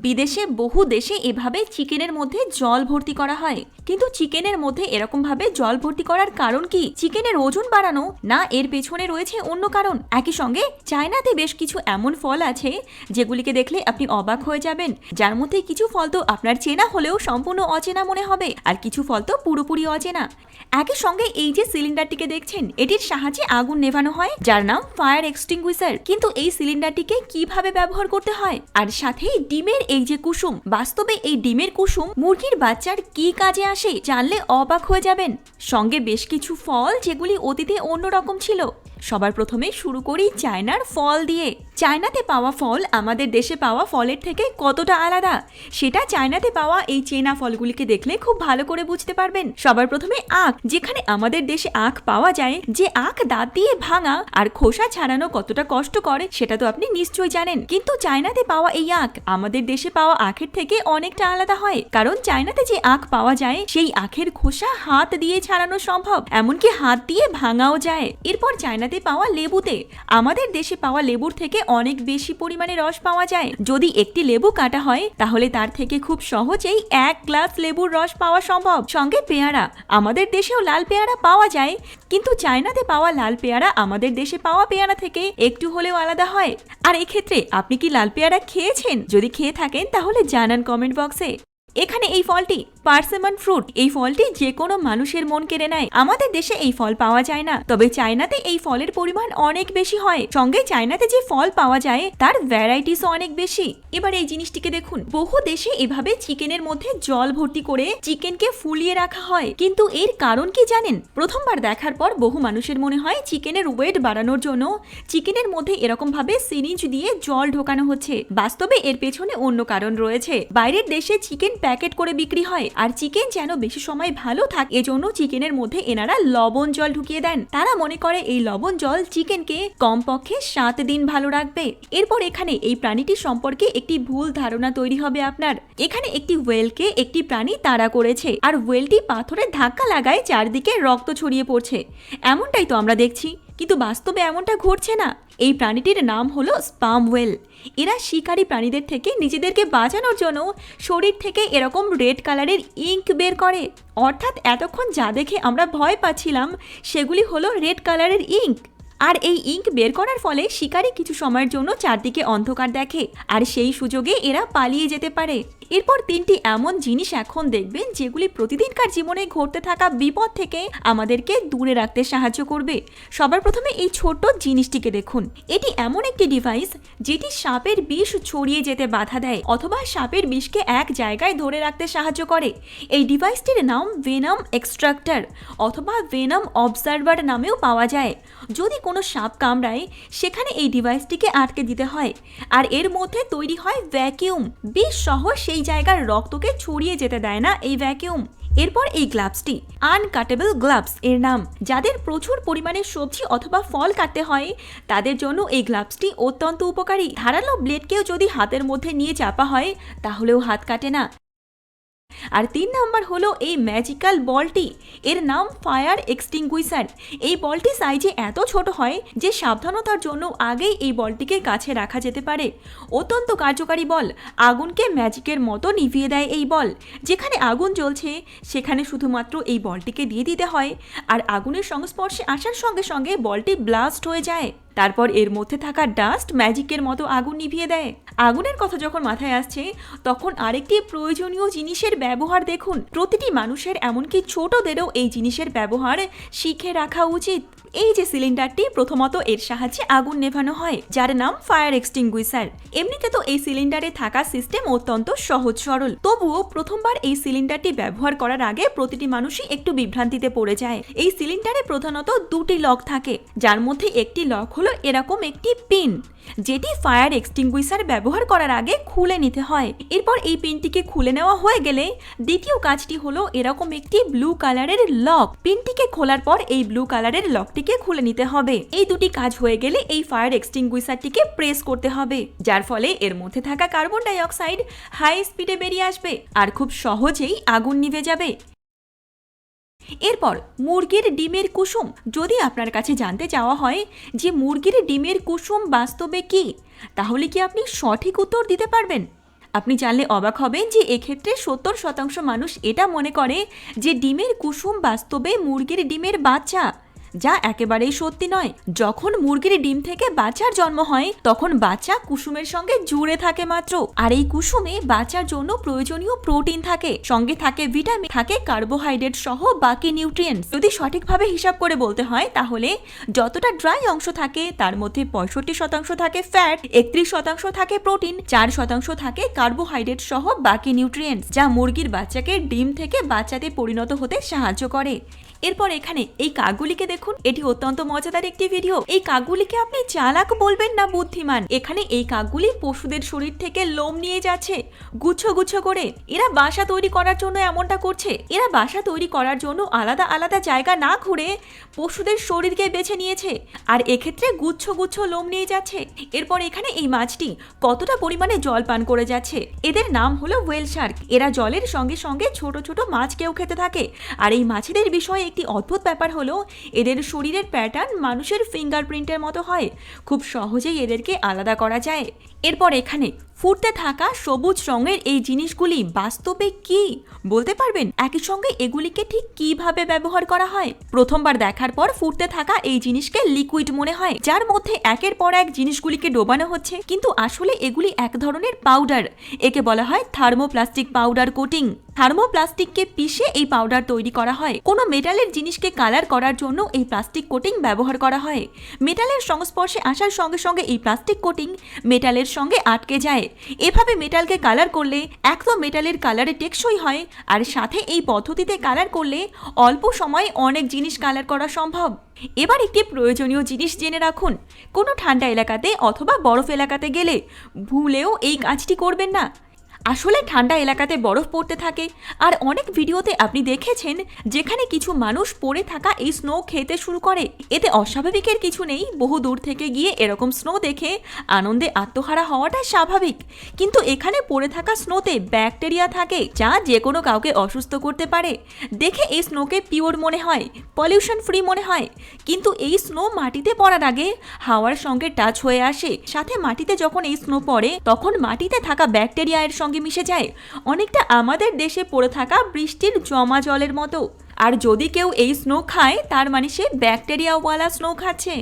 বিদেশে বহু দেশে এভাবে চিকেনের মধ্যে জল ভর্তি করা হয়, কিন্তু চিকেনের মধ্যে এরকম ভাবে জল ভর্তি করার কারণ কি? চিকেনের ওজন বাড়ানো, না এর পেছনে রয়েছে অন্য কারণ? একই সঙ্গে চায়নাতে বেশ কিছু এমন ফল আছে যেগুলিকে দেখলে আপনি অবাক হয়ে যাবেন, যার মধ্যে কিছু ফল তো আপনার চেনা হলেও সম্পূর্ণ অচেনা মনে হবে, আর কিছু ফল তো পুরোপুরি অচেনা। একই সঙ্গে এই যে সিলিন্ডারটিকে দেখছেন, এটির সাহায্যে আগুন নেভানো হয়, যার নাম ফায়ার এক্সটিংগুইশার। কিন্তু এই সিলিন্ডারটিকে কিভাবে ব্যবহার করতে হয়, আর সাথে ডিমের এই যে কুসুম, বাস্তবে এই ডিমের কুসুম মুরগির বাচ্চার কি কাজে আসে জানলে অবাক হয়ে যাবেন। সঙ্গে বেশ কিছু ফল যেগুলি অতীতে অন্যরকম ছিল। সবার প্রথমে শুরু করি চায়নার ফল দিয়ে। চায়নাতে পাওয়া ফল আমাদের দেশে পাওয়া ফলের থেকে কতটা আলাদা সেটা চায়নাতে পাওয়া এই চেনা ফলগুলিকে দেখলে খুব ভালো করে বুঝতে পারবেন। সবার প্রথমে আখ, যেখানে আমাদের দেশে আখ পাওয়া যায়, যে আখ দাঁত দিয়ে ভাঙা আর খোসা ছাড়ানো কতটা কষ্ট করে সেটা তো আপনি নিশ্চয়ই জানেন। কিন্তু চায়নাতে পাওয়া এই আখ আমাদের দেশে পাওয়া আখের থেকে অনেকটা আলাদা হয়, কারণ চায়নাতে যে আখ পাওয়া যায় সেই আখের খোসা হাত দিয়ে ছাড়ানো সম্ভব, এমনকি হাত দিয়ে ভাঙাও যায়। এরপর চায়নাতে পাওয়া লেবুতে আমাদের দেশে পাওয়া লেবুর থেকে অনেক বেশি পরিমাণে রস পাওয়া যায়। যদি একটি লেবু কাটা হয় তাহলে তার থেকে খুব সহজেই 1 গ্লাস লেবুর রস পাওয়া সম্ভব। সঙ্গে পেয়ারা, আমাদের দেশেও লাল পেয়ারা পাওয়া যায়, কিন্তু চায়নাতে পাওয়া লাল পেয়ারা আমাদের দেশে পাওয়া পেয়ারা থেকে একটু হলেও আলাদা হয়। আর এই ক্ষেত্রে আপনি কি লাল পেয়ারা খেয়েছেন? যদি খেয়ে থাকেন তাহলে জানান কমেন্ট বক্সে। এখানে এই ফলটি পার্সেমন ফ্রুট, এই ফলটি যে কোনো মানুষের মন কেড়ে নেয়। আমাদের দেশে এই ফল পাওয়া যায় না, তবে চায়নাতে এই ফলের পরিমাণ অনেক বেশি হয়। সঙ্গে চায়নাতে যে ফল পাওয়া যায় তার ভ্যারাইটিসও অনেক বেশি। এবার এই জিনিসটিকে দেখুন, বহু দেশে এভাবে চিকেনের মধ্যে জল ভর্তি করে চিকেনকে ফুলিয়ে রাখা হয়, কিন্তু এর কারণ কি জানেন? প্রথমবার দেখার পর বহু মানুষের মনে হয় চিকেনের ওয়েট বাড়ানোর জন্য চিকেনের মধ্যে এরকম ভাবে সিরিঞ্জ দিয়ে জল ঢোকানো হচ্ছে। বাস্তবে এর পেছনে অন্য কারণ রয়েছে। বাইরের দেশে চিকেন প্যাকেট করে বিক্রি হয়, আর চিকেন যেন বেশি সময় ভালো থাকে এজন্য চিকেনের মধ্যে এনারা লবণ জল ঢুকিয়ে দেন। তারা মনে করে এই লবণ জল চিকেনকে কমপক্ষে 7 দিন ভালো রাখবে। এরপর এখানে এই প্রাণীটি সম্পর্কে একটি ভুল ধারণা তৈরি হবে আপনার। এখানে একটি ওয়েলকে একটি প্রাণী তাড়া করেছে, আর ওয়েলটি পাথরের ধাক্কা লাগায় চারদিকে রক্ত ছড়িয়ে পড়ছে, এমনটাই তো আমরা দেখছি, কিন্তু বাস্তবে এমনটা ঘটছে না। এই প্রাণীটির নাম হলো স্পাম ওয়েল। এরা শিকারী প্রাণীদের থেকে নিজেদেরকে বাঁচানোর জন্য শরীর থেকে এরকম রেড কালারের ইঙ্ক বের করে, অর্থাৎ এতক্ষণ যা দেখে আমরা ভয় পাচ্ছিলাম সেগুলি হলো রেড কালারের ইঙ্ক। আর এই ইঙ্ক বের করার ফলে শিকারী কিছু সময়ের জন্য চারদিকে অন্ধকার দেখে, আর সেই সুযোগে এরা পালিয়ে যেতে পারে। এরপর 3টি এমন জিনিস এখন দেখবেন যেগুলি প্রতিদিনকার জীবনে ঘটতে থাকা বিপদ থেকে আমাদেরকে দূরে রাখতে সাহায্য করবে। সবার প্রথমে এই ছোট্ট জিনিসটিকে দেখুন। এটি এমন একটি ডিভাইস যেটি সাপের বিষ ছড়িয়ে যেতে বাধা দেয়, অথবা সাপের বিষকে এক জায়গায় ধরে রাখতে সাহায্য করে। এই ডিভাইসটির নাম ভেনাম এক্সট্রাক্টর অথবা ভেনাম অবজারভার নামেও পাওয়া যায়। যদি কোনো সাপ কামড়ায় সেখানে এই ডিভাইসটিকে আটকে দিতে হয়, আর এর মধ্যে তৈরি হয় ভ্যাকিউম। বিষ সহ সেই জায়গার রক্তকে ছড়িয়ে যেতে দেয় না এই ভ্যাকিউম। এরপর এই গ্লাভসটি আনকাটেবল গ্লাভস এর নাম। যাদের প্রচুর পরিমাণে সবজি অথবা ফল কাটতে হয় তাদের জন্য এই গ্লাভসটি অত্যন্ত উপকারী। ধারালো ব্লেডকেও যদি হাতের মধ্যে নিয়ে চাপা হয় তাহলেও হাত কাটে না। আর 3 নাম্বার হলো এই ম্যাজিক্যাল বলটি, এর নাম ফায়ার এক্সটিংগুইশার। এই বলটি সাইজে এত ছোট হয় যে সাবধানতার জন্য আগেই এই বলটিকে কাছে রাখা যেতে পারে। অত্যন্ত কার্যকারী বল, আগুনকে ম্যাজিকের মতো নিভিয়ে দেয় এই বল। যেখানে আগুন জ্বলছে সেখানে শুধুমাত্র এই বলটিকে দিয়ে দিতে হয়, আর আগুনের সংস্পর্শে আসার সঙ্গে সঙ্গে বলটি ব্লাস্ট হয়ে যায়। তারপর এর মধ্যে থাকা ডাস্ট ম্যাজিকের মতো আগুন নিভিয়ে দেয়। আগুনের কথা যখন মাথায় আসছে তখন আরেকটি প্রয়োজনীয় জিনিসের ব্যবহার দেখুন। প্রতিটি মানুষের এমনকি ছোটদেরও এই জিনিসের ব্যবহার শিখে রাখা উচিত। এই যে সিলিন্ডারটি, প্রথমত এর সাহায্যে আগুন নেভানো হয়, যার নাম ফায়ার এক্সটিংগুইশার। এমনিতে তো এই সিলিন্ডারে থাকা সিস্টেম অত্যন্ত সহজ সরল, তবুও প্রথমবার এই সিলিন্ডারটি ব্যবহার করার আগে প্রতিটি মানুষই একটু বিভ্রান্তিতে পড়ে যায়। এই সিলিন্ডারে প্রধানত 2টি লক থাকে, যার মধ্যে একটি লক হলো এরকম একটি পিন, যেটি ফায়ার এক্সটিংগুইশার ব্যবহার করার আগে খুলে নিতে হয়। এরপর এই পিনটিকে খুলে নেওয়া হয়ে গেলে দ্বিতীয় কাজটি হলো এরকম একটি ব্লু কালারের লক। পিনটিকে খোলার পর এই ব্লু কালারের লকটিকে খুলে নিতে হবে। এই দুটি কাজ হয়ে গেলে এই ফায়ার এক্সটিংগুইশারটিকে প্রেস করতে হবে, যার ফলে এর মধ্যে থাকা কার্বন ডাই অক্সাইড হাই স্পিডে বেরিয়ে আসবে আর খুব সহজেই আগুন নিভে যাবে। এরপর মুরগির ডিমের কুসুম। যদি আপনার কাছে জানতে চাওয়া হয় যে মুরগির ডিমের কুসুম বাস্তবে কি, তাহলে কি আপনি সঠিক উত্তর দিতে পারবেন? আপনি জানলে অবাক হবেন যে এক্ষেত্রে 70% মানুষ এটা মনে করে যে ডিমের কুসুম বাস্তবে মুরগির ডিমের বাচ্চা, যা একেবারেই সত্যি নয়। যখন মুরগির ডিম থেকে বাচ্চার জন্ম হয় তখন বাচ্চা কুসুমের সঙ্গে জুড়ে থাকে মাত্র, আর এই কুসুমে বাচ্চার জন্য প্রয়োজনীয় প্রোটিন থাকে, সঙ্গে থাকে ভিটামিন, থাকে কার্বোহাইড্রেট সহ বাকি নিউট্রিয়েন্টস। যদি সঠিকভাবে হিসাব করে বলতে হয় তাহলে যতটা ড্রাই অংশ থাকে তার মধ্যে 65% থাকে ফ্যাট, 31% থাকে প্রোটিন, 4% থাকে কার্বোহাইড্রেট সহ বাকি নিউট্রিয়েন্টস, যা মুরগির বাচ্চাকে ডিম থেকে বাচ্চাতে পরিণত হতে সাহায্য করে। এরপর এখানে এই কাকগুলিকে দেখুন, এটি অত্যন্ত মজাদার একটি ভিডিও। এই কাকগুলিকে আপনি চালাক বলবেন না বুদ্ধিমান। এখানে এই কাকগুলি পশুদের শরীর থেকে লোম নিয়ে যাচ্ছে গুচ্ছ গুচ্ছ করে। এরা বাসা তৈরি করার জন্য এমনটা করছে। এরা বাসা তৈরি করার জন্য আলাদা আলাদা জায়গা না ঘুরে পশুদের শরীরকে বেছে নিয়েছে, আর এক্ষেত্রে গুচ্ছ গুচ্ছ লোম নিয়ে যাচ্ছে। এরপর এখানে এই মাছটি কতটা পরিমাণে জল পান করে যাচ্ছে। এদের নাম হলো ওয়েল শার্ক। এরা জলের সঙ্গে সঙ্গে ছোট ছোট মাছকেও খেতে থাকে। আর এই মাছেদের বিষয়ে একটি অদ্ভুত ব্যাপার হলো এদের শরীরের প্যাটার্ন মানুষের ফিঙ্গারপ্রিন্টের মতো হয়, খুব সহজেই এদেরকে আলাদা করা যায়। এরপর এখানে ফুটতে থাকা সবুজ রঙের এই জিনিসগুলি বাস্তবে কি বলতে পারবেন? একই সঙ্গে এগুলিকে ঠিক কিভাবে ব্যবহার করা হয়? প্রথমবার দেখার পর ফুটতে থাকা এই জিনিসকে লিকুইড মনে হয়, যার মধ্যে একের পর এক জিনিসগুলিকে ডোবানো হচ্ছে, কিন্তু আসলে এগুলি এক ধরনের পাউডার। একে বলা হয় থার্মোপ্লাস্টিক পাউডার কোটিং। থার্মোপ্লাস্টিককে পিষে এই পাউডার তৈরি করা হয়। কোনো মেটালের জিনিসকে কালার করার জন্য এই প্লাস্টিক কোটিং ব্যবহার করা হয়। মেটালের সংস্পর্শে আসার সঙ্গে সঙ্গে এই প্লাস্টিক কোটিং মেটালের সঙ্গে আটকে যায়। এভাবে মেটালকে কালার করলে এক তো মেটালের কালারে টেকসই হয়, আর সাথে এই পদ্ধতিতে কালার করলে অল্প সময়ে অনেক জিনিস কালার করা সম্ভব। এবার একটি প্রয়োজনীয় জিনিস জেনে রাখুন, কোনো ঠান্ডা এলাকাতে অথবা বরফ এলাকাতে গেলে ভুলেও এই কাজটি করবেন না। আসলে ঠান্ডা এলাকাতে বরফ পড়তে থাকে, আর অনেক ভিডিওতে আপনি দেখেছেন যেখানে কিছু মানুষ পড়ে থাকা এই স্নো খেতে শুরু করে। এতে অস্বাভাবিকের কিছু নেই, বহু দূর থেকে গিয়ে এরকম স্নো দেখে আনন্দে আত্মহারা হওয়াটা স্বাভাবিক। কিন্তু এখানে পড়ে থাকা স্নোতে ব্যাকটেরিয়া থাকে, যা যে কোনো কাউকে অসুস্থ করতে পারে। দেখে এই স্নোকে পিওর মনে হয়, পলিউশন ফ্রি মনে হয়, কিন্তু এই স্নো মাটিতে পড়ার আগে হাওয়ার সঙ্গে টাচ হয়ে আসে। সাথে মাটিতে যখন এই স্নো পড়ে তখন মাটিতে থাকা ব্যাকটেরিয়া এর সঙ্গে মিশে যায়, অনেকটা আমাদের দেশে পড়ে থাকা বৃষ্টির জমা জলের মতো। আর যদি কেউ এই স্নো খায় তার মানে সে ব্যাকটেরিয়াওয়ালা স্নো খাচ্ছে।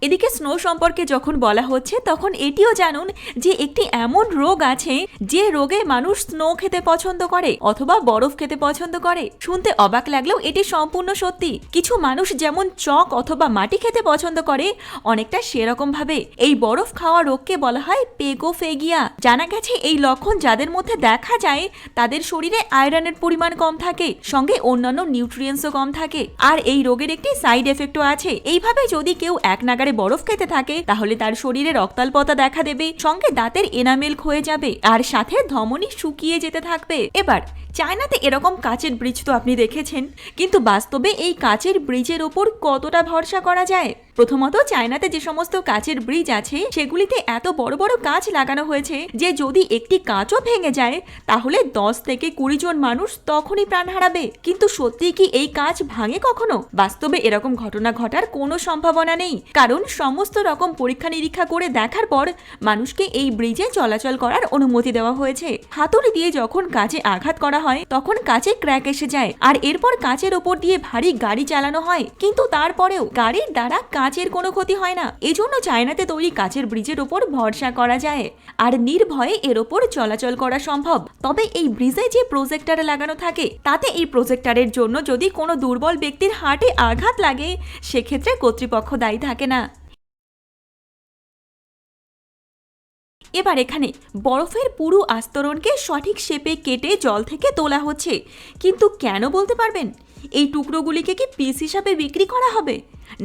এদিকে স্নো সম্পর্কে যখন বলা হচ্ছে তখন এটিও জানুন যে একটি এমন রোগ আছে যে রোগে মানুষ স্নো খেতে পছন্দ করে অথবা বরফ খেতে পছন্দ করে। শুনতে অবাক লাগলেও এটি সম্পূর্ণ সত্যি। কিছু মানুষ যেমন চক অথবা মাটি খেতে পছন্দ করে, অনেকটা সেরকম ভাবে এই বরফ খাওয়া রোগকে বলা হয় পেগোফেগিয়া। জানা গেছে এই লক্ষণ যাদের মধ্যে দেখা যায় তাদের শরীরে আয়রনের পরিমাণ কম থাকে, সঙ্গে অন্যান্য নিউট্রিয়েন্টসও কম থাকে। আর এই রোগের একটি সাইড এফেক্টও আছে। এইভাবে যদি কেউ এক নাগারে বরফ খেতে থাকে তাহলে তার শরীরে রক্তাল্পতা দেখা দেবে, সঙ্গে দাঁতের এনামেল ক্ষয়ে যাবে, আর সাথে ধমনী শুকিয়ে যেতে থাকবে। এবার চায়নাতে এরকম কাচের ব্রিজ তো আপনি দেখেছেন, কিন্তু বাস্তবে এই কাচের ব্রিজের ওপর কতটা ভরসা করা যায়? প্রথমত, চায়নাতে যে সমস্ত কাচের ব্রিজ আছে সেগুলিতে এত বড় বড় কাচ লাগানো হয়েছে যে যদি একটি কাচও ভেঙে যায় তাহলে 10 থেকে 20 জন মানুষ তখনই প্রাণ হারাবে। কিন্তু সত্যি কি এই কাচ ভাঙে কখনো? বাস্তবে এরকম ঘটনা ঘটার কোনো সম্ভাবনা নেই, কারণ সমস্ত রকম পরীক্ষা নিরীক্ষা করে দেখার পর মানুষকে এই ব্রিজে চলাচল করার অনুমতি দেওয়া হয়েছে। হাতুড়ি দিয়ে যখন কাচে আঘাত করা হয় তখন কাচে ক্র্যাক এসে যায়, আর এরপর কাচের ওপর দিয়ে ভারী গাড়ি চালানো হয়, কিন্তু তারপরেও গাড়ির দ্বারা কাচের কোনো ক্ষতি হয় না। এজন্য চায়নাতে তৈরি কাচের ব্রিজের ওপর ভরসা করা যায় আর নির্ভয়ে এর ওপর চলাচল করা সম্ভব। তবে এই ব্রিজে যে প্রজেক্টর লাগানো থাকে তাতে এই প্রজেক্টরের জন্য যদি কোনো দুর্বল ব্যক্তির হার্টে আঘাত লাগে সেক্ষেত্রে কর্তৃপক্ষ দায়ী থাকে না। এবার এখানে বরফের পুরো আস্তরণকে সঠিক শেপে কেটে জল থেকে তোলা হচ্ছে, কিন্তু কেন বলতে পারবেন? এই টুকরোগুলিকে কি পিস হিসাবে বিক্রি করা হবে,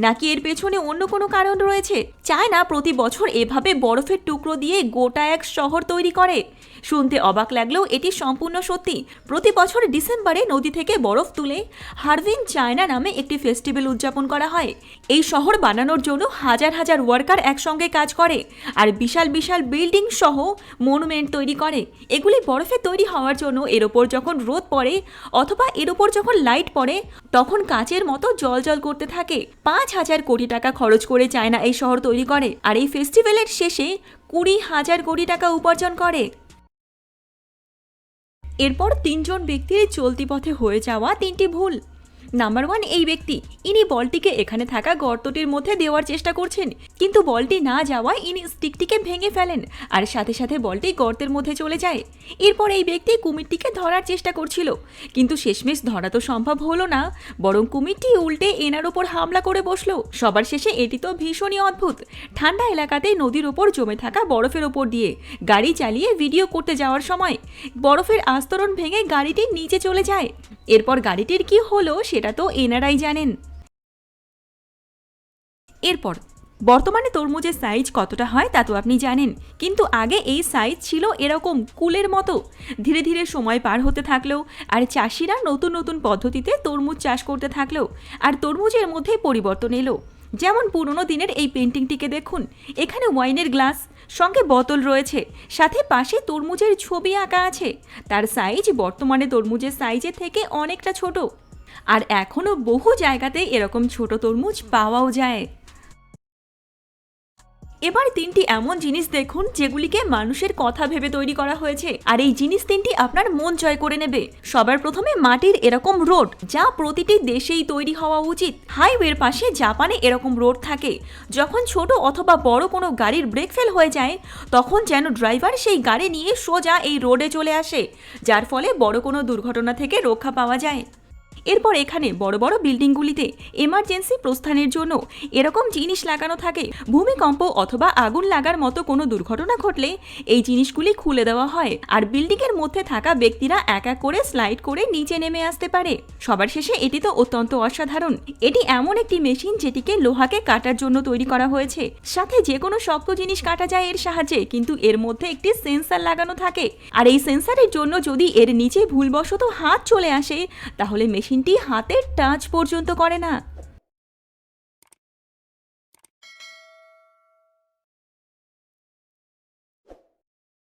নাকি এর পেছনে অন্য কোনো কারণ রয়েছে? চায়না প্রতি বছর এভাবে বরফের টুকরো দিয়ে গোটা এক শহর তৈরি করে। শুনতে অবাক লাগলেও এটি সম্পূর্ণ সত্যি। প্রতি বছর ডিসেম্বরে নদী থেকে বরফ তুলে হারভিন চায়না নামে একটি ফেস্টিভ্যাল উদযাপন করা হয়। এই শহর বানানোর জন্য হাজার হাজার ওয়ার্কার একসঙ্গে কাজ করে আর বিশাল বিশাল বিল্ডিং সহ মনুমেন্ট তৈরি করে। এগুলি বরফে তৈরি হওয়ার জন্য এর ওপর যখন রোদ পড়ে অথবা এর ওপর যখন লাইট পড়ে তখন কাচের মতো জল জল করতে থাকে। 5,000 কোটি টাকা খরচ করে চায়না এই শহর তৈরি করে, আর এই ফেস্টিভ্যালের শেষে 20,000 কোটি টাকা উপার্জন করে। এরপর 3জন ব্যক্তির চলতি পথে হয়ে যাওয়া 3টি ভুল। নাম্বার 1, এই ব্যক্তি ইনি বলটিকে এখানে থাকা গর্তটির মধ্যে দেওয়ার চেষ্টা করছেন, কিন্তু বলটি না যাওয়ায় ইনি স্টিকটিকে ভেঙে ফেলেন আর সাথে সাথে বলটি গর্তের মধ্যে চলে যায়। এরপর এই ব্যক্তি কুমিরটিকে ধরার চেষ্টা করছিল, কিন্তু শেষমেশ ধরা তো সম্ভব হলো না, বরং কুমিরটি উল্টে এনার ওপর হামলা করে বসলো। সবার শেষে এটি তো ভীষণই অদ্ভুত। ঠান্ডা এলাকাতে নদীর ওপর জমে থাকা বরফের ওপর দিয়ে গাড়ি চালিয়ে ভিডিও করতে যাওয়ার সময় বরফের আস্তরণ ভেঙে গাড়িটি নিচে চলে যায়। এরপর গাড়িটির কি হলো সেটা তো এনারাই জানেন। এরপর বর্তমানে তরমুজের সাইজ কতটা হয় তা তো আপনি জানেন, কিন্তু আগে এই সাইজ ছিল এরকম কুলের মতো। ধীরে ধীরে সময় পার হতে থাকলো আর চাষিরা নতুন নতুন পদ্ধতিতে তরমুজ চাষ করতে থাকলো আর তরমুজের মধ্যে পরিবর্তন এলো। যেমন পুরনো দিনের এই পেন্টিংটিকে দেখুন, এখানে ওয়াইনের গ্লাস সঙ্গে বোতল রয়েছে, সাথে পাশে তরমুজের ছবি আঁকা আছে। তার সাইজ বর্তমানে তরমুজের সাইজের থেকে অনেকটা ছোট, আর এখনও বহু জায়গাতে এরকম ছোট তরমুজ পাওয়াও যায়। এবার 3টি এমন জিনিস দেখুন যেগুলিকে মানুষের কথা ভেবে তৈরি করা হয়েছে, আর এই জিনিস 3টি আপনার মন জয় করে নেবে। সবার প্রথমে মাটির এরকম রোড, যা প্রতিটি দেশেই তৈরি হওয়া উচিত। হাইওয়ের পাশে জাপানে এরকম রোড থাকে, যখন ছোট অথবা বড় কোনো গাড়ির ব্রেক ফেল হয়ে যায় তখন যেন ড্রাইভার সেই গাড়ি নিয়ে সোজা এই রোডে চলে আসে, যার ফলে বড় কোনো দুর্ঘটনা থেকে রক্ষা পাওয়া যায়। এরপর এখানে বড় বড় বিল্ডিংগুলিতে এমার্জেন্সি প্রস্থানের জন্য এরকম জিনিস লাগানো থাকে। ভূমিকম্প অথবা আগুন লাগার মতো কোনো দুর্ঘটনা ঘটলে এই জিনিসগুলি খুলে দেওয়া হয় আর বিল্ডিংয়ের মধ্যে থাকা ব্যক্তিরা এক এক করে স্লাইড করে নিচে নেমে আসতে পারে। সবার শেষে এটি তো অত্যন্ত অসাধারণ। এটি এমন একটি মেশিন যেটিকে লোহাকে কাটার জন্য তৈরি করা হয়েছে, সাথে যে কোনো শক্ত জিনিস কাটা যায় এর সাহায্যে, কিন্তু এর মধ্যে একটি সেন্সর লাগানো থাকে আর এই সেন্সরের জন্য যদি এর নিচে ভুলবশত হাত চলে আসে তাহলে মেশিনটি হাতের টাচ পর্যন্ত করে না।